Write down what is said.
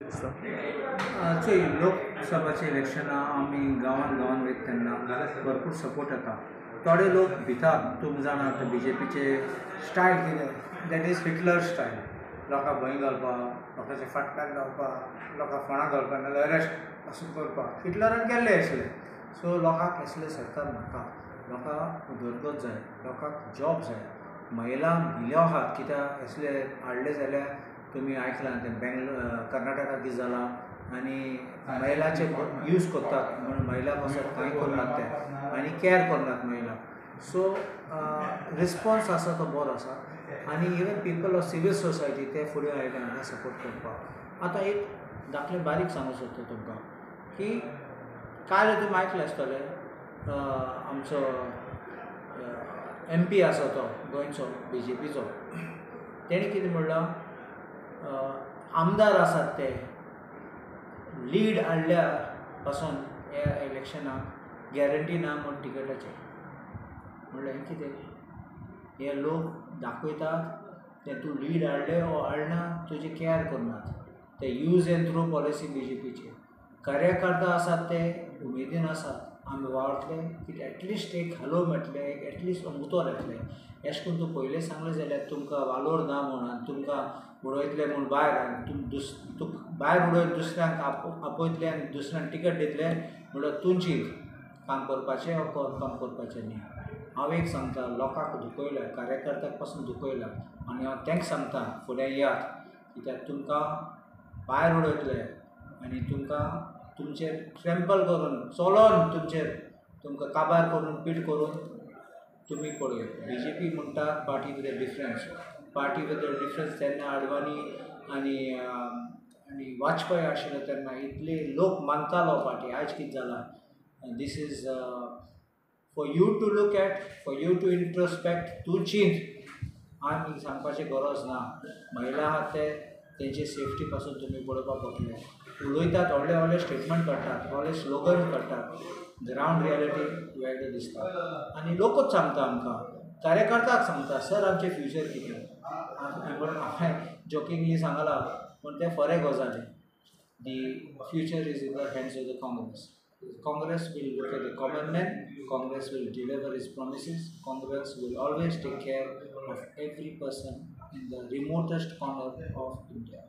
चोय लोकसभाचे इलेक्शनां आमी गांवांत वयता तेन्ना भरपूर सपोर्ट येता. थोडे लोक भितात, तुमी जाणात BJPचे स्टायल कितें, दॅट इज हिटलर स्टायल. लोकांक भंय घालपाक, लोकांचे फाटल्यान घालपाक, लोकांक फोंडां घालपाक नाजाल्यार अरेस्ट असो करपाक हिटलरान केल्लें आसलें. सो लोकांक असलें सरकार नाका. लोकांक उदरगत जाय, लोकांक जॉब जाय. महिलांक भिल्यो आहात कित्याक असले हाडले जाल्यार तुमी आयकलां तें कर्नाटकाक कितें जालां आनी महिलाचे यूज करतात म्हणून महिला पासून कांय करनात ते आनी कॅर करनात महिलांक. सो रिस्पॉन्स आसा तो बरो आसा आनी even people of civil society ते फुडें आयले हांकां सपोर्ट करपाक. आतां एक धाकलें बारीक सांगूं सोदता तुमकां की काल तुमी आयकलें आसतलें आमचो MP आसा तो गोंयचो BJPचो तेणी कितें म्हणलां आमदार आसात ते लीड हाडल्या पासून ह्या इलेक्शनाक गॅरंटी ना म्हूण टिकेटाचेर. म्हणल्यार हें कितें, हे लोक दाखयतात ते तूं लीड हाडले वो हाडना तुजी कॅर करनात. ते यूज एंड थ्रो पॉलिसी BJPची. कार्यकर्ता आसात ते उमेदीन आसात आमी वावरतले की एटलिस्ट एक हालो मेळटले, एक एटलिस्ट उतर येतले. अशें करून तूं पयलें सांगलें जाल्यार तुमकां वालोर ना म्हूण आनी तुमकां उडयतले म्हूण भायर आनी तुका भायर उडोवन दुसऱ्यांक आपयतले आनी दुसऱ्यांक टिकट दितले म्हणल्यार तूं चिंत काम करपाचें वो काम करपाचें न्ही. हांव एक सांगता, लोकांक दुखयल्या, कार्यकर्त्याक पासून दुखयल्या आनी हांव तांकां सांगता फुडें येयात कित्याक तुमकां भायर उडयतले आनी तुमकां तुमचेर ट्रॅम्पल करून चलोन तुमकां काबार करून पीट करून तुमी पळय. BJP म्हणटा party with a difference. Party with a difference तेन्ना आडवाणी आनी वाजपेयी आशिल्लो तेन्ना इतले लोक मानतालो पार्टी. आयज कितें जालां, this is for you to look at, for you to introspect. तूं चिंत, आनी सांगपाची गरज ना. महिला आहात ते तेंची सेफ्टी पासून तुमी पळोवपाक पडटलें. उलयतात, व्हडले व्हडले स्टेटमेंट काडटात, व्हडले स्लोगन काडटात, ग्रावंड रियलिटी वेगळें दिसता. आनी लोकूच सांगता आमकां, कार्यकर्त्याक सांगता सर आमचें फ्युचर कितें. हांवें जोकिंगली सांगलां पूण तें खरें गजाली. The future is in the hands of the Congress. Congress will look at the common man, Congress will deliver its promises, Congress will always take care of every person in the remotest corner of India.